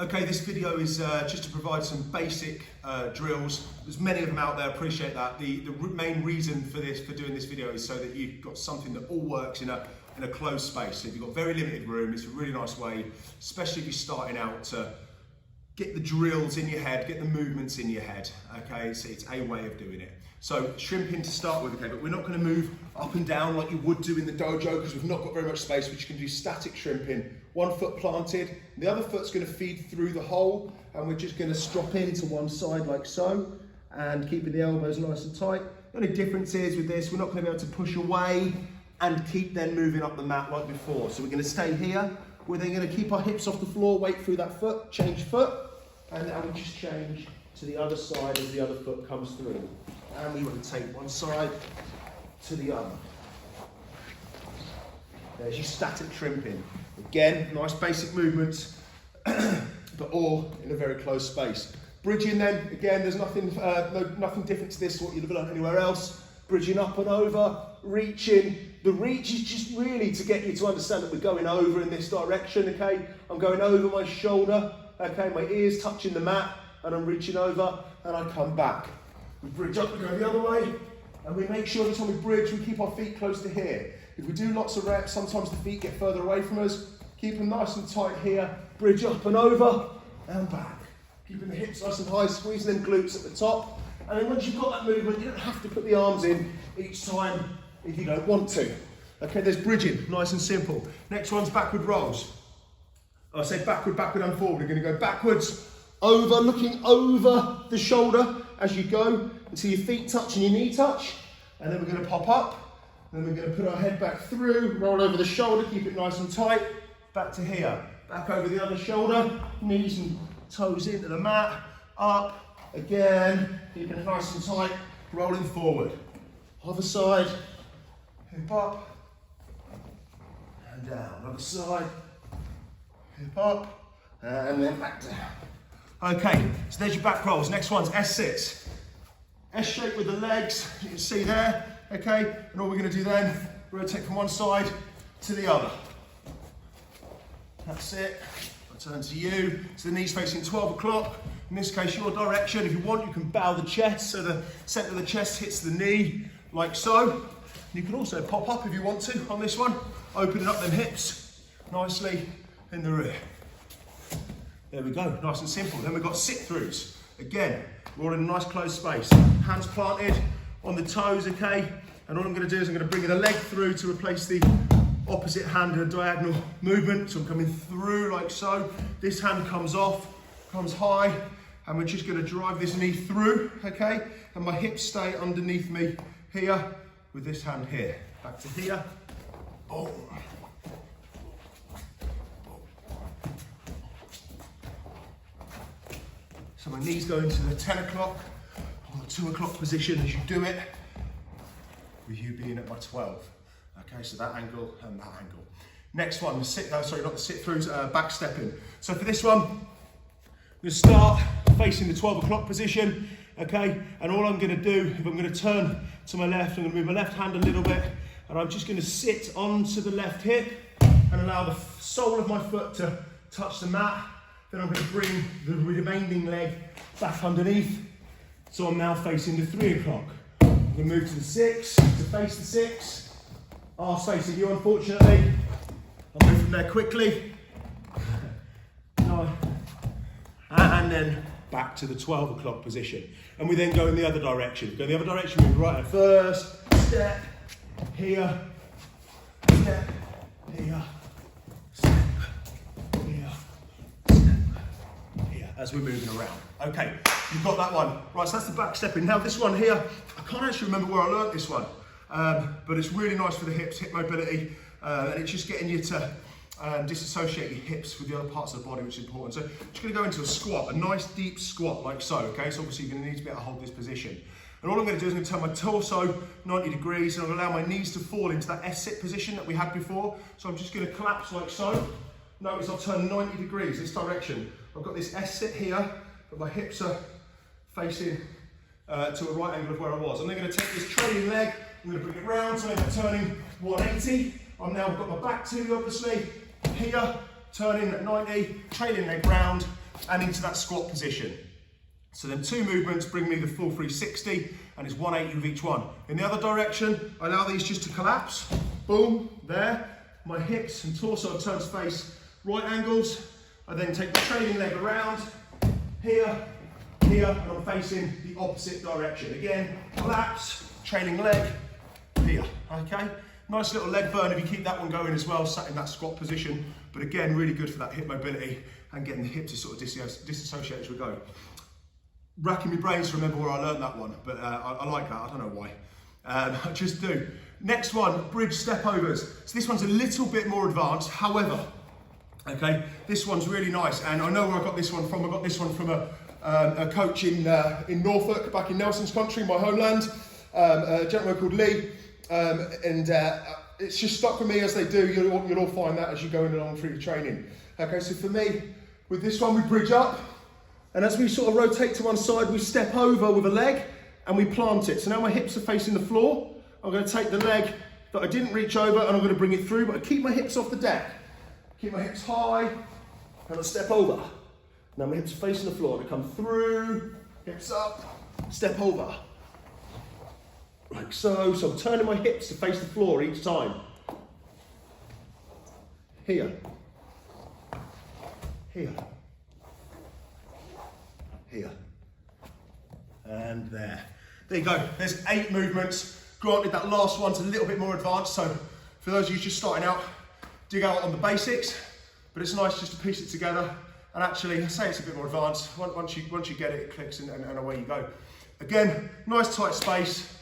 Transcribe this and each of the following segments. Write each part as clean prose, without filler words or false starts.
Okay, this video is just to provide some basic drills. There's many of them out there, appreciate that. The main reason for doing this video is so that you've got something that all works in a closed space. So if you've got very limited room, it's a really nice way, especially if you're starting out, to get the drills in your head, get the movements in your head, okay? It's a way of doing it. So shrimping to start with, okay, but we're not gonna move up and down like you would do in the dojo because we've not got very much space, which you can do static shrimping. One foot planted, the other foot's gonna feed through the hole, and we're just gonna strop into one side like so, and keeping the elbows nice and tight. The only difference is with this, we're not gonna be able to push away and keep then moving up the mat like before. So we're gonna stay here. We're then gonna keep our hips off the floor, weight through that foot, change foot, and now we just change to the other side as the other foot comes through. And we rotate one side to the other. There's your static shrimping. Again, nice basic movements, but all in a very closed space. Bridging then, again, there's nothing different to this to what you'd have learned anywhere else. Bridging up and over, reaching. The reach is just really to get you to understand that we're going over in this direction, okay? I'm going over my shoulder, okay? My ear's touching the mat, and I'm reaching over, and I come back. We bridge up, we go the other way, and we make sure every time we bridge, we keep our feet close to here. If we do lots of reps, sometimes the feet get further away from us. Keep them nice and tight here, bridge up and over, and back. Keeping the hips nice and high, squeezing them glutes at the top. And then once you've got that movement, you don't have to put the arms in each time if you don't want to. Okay, there's bridging, nice and simple. Next one's backward rolls. I say backward, backward and forward. We're gonna go backwards, over, looking over the shoulder as you go until your feet touch and your knee touch. And then we're gonna pop up. Then we're gonna put our head back through, roll over the shoulder, keep it nice and tight. Back to here, back over the other shoulder, knees and toes into the mat, up, again, keeping it nice and tight, rolling forward. Other side, hip up, and down. Other side, hip up, and then back down. Okay, so there's your back rolls. Next one's S-sits. S-shape with the legs, you can see there, okay? And all we're gonna do then, rotate from one side to the other. That's it. I turn to you. So the knees facing 12 o'clock. In this case, your direction. If you want, you can bow the chest so the center of the chest hits the knee, like so. You can also pop up if you want to on this one, opening up them hips nicely in the rear. There we go, nice and simple. Then we've got sit-throughs. Again, we're all in a nice closed space. Hands planted on the toes, okay? And all I'm gonna do is I'm gonna bring the leg through to replace the opposite hand in a diagonal movement. So I'm coming through like so. This hand comes off, comes high, and we're just gonna drive this knee through, okay? And my hips stay underneath me here with this hand here. Back to here, boom. So my knees go into the 10 o'clock or the 2 o'clock position as you do it, with you being at my 12. Okay, so that angle and that angle. Next one, sorry, not the sit-throughs, back stepping. So for this one, I'm gonna start facing the 12 o'clock position, okay? And all I'm gonna do, if I'm gonna turn to my left, I'm gonna move my left hand a little bit, and I'm just gonna sit onto the left hip and allow the sole of my foot to touch the mat. Then I'm gonna bring the remaining leg back underneath. So I'm now facing the 3 o'clock. I'm gonna move to the 6, to face the 6. Arse facing you, unfortunately. I'll move from there quickly. And then back to the 12 o'clock position. And we then go in the other direction. Go in the other direction, move right at first, step, here, step, here, step, here, step, here, as we're moving around. Okay, you've got that one. Right, so that's the back stepping. Now this one here, I can't actually remember where I learnt this one. But it's really nice for the hips, hip mobility, and it's just getting you to disassociate your hips with the other parts of the body, which is important. So I'm just gonna go into a squat, a nice deep squat like so, okay? So obviously you're gonna need to be able to hold this position. And all I'm gonna do is I'm gonna turn my torso 90 degrees and I'm gonna allow my knees to fall into that S-sit position that we had before. So I'm just gonna collapse like so. Notice I'll turn 90 degrees this direction. I've got this S-sit here, but my hips are facing to a right angle of where I was. I'm then gonna take this trailing leg, I'm going to bring it round, so I'm turning 180. I've now got my back to you, obviously. Here, turning at 90, trailing leg round, and into that squat position. So then 2 movements bring me the full 360, and it's 180 with each one. In the other direction, I allow these just to collapse. Boom, there. My hips and torso turn to face right angles. I then take the trailing leg around, here, here, and I'm facing the opposite direction. Again, collapse, trailing leg, here, okay? Nice little leg burn if you keep that one going as well, sat in that squat position. But again, really good for that hip mobility and getting the hips to sort of disassociate as we go. Racking my brains to remember where I learned that one, but I like that, I don't know why. I just do. Next one, bridge step overs. So this one's a little bit more advanced, however, okay, this one's really nice, and I know where I got this one from. I got this one from a coach in Norfolk, back in Nelson's country, my homeland, a gentleman called Lee, it's just stuck with me as they do. You'll all find that as you go along through your training. Okay, so for me, with this one, we bridge up, and as we sort of rotate to one side, we step over with a leg, and we plant it. So now my hips are facing the floor. I'm going to take the leg that I didn't reach over, and I'm going to bring it through, but I keep my hips off the deck. Keep my hips high, and I step over. Now my hips are facing the floor. I come through, hips up, step over. Like so. So I'm turning my hips to face the floor each time. Here. Here. Here. And there. There you go. There's 8 movements. Granted, that last one's a little bit more advanced, so for those of you just starting out, dig out on the basics, but it's nice just to piece it together. And actually, I say it's a bit more advanced. Once you get it, it clicks and away you go. Again, nice tight space,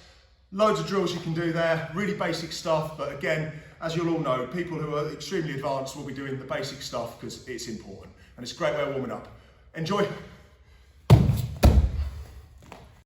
loads of drills you can do there, really basic stuff, but again, as you'll all know, people who are extremely advanced will be doing the basic stuff because it's important, and it's a great way of warming up. Enjoy.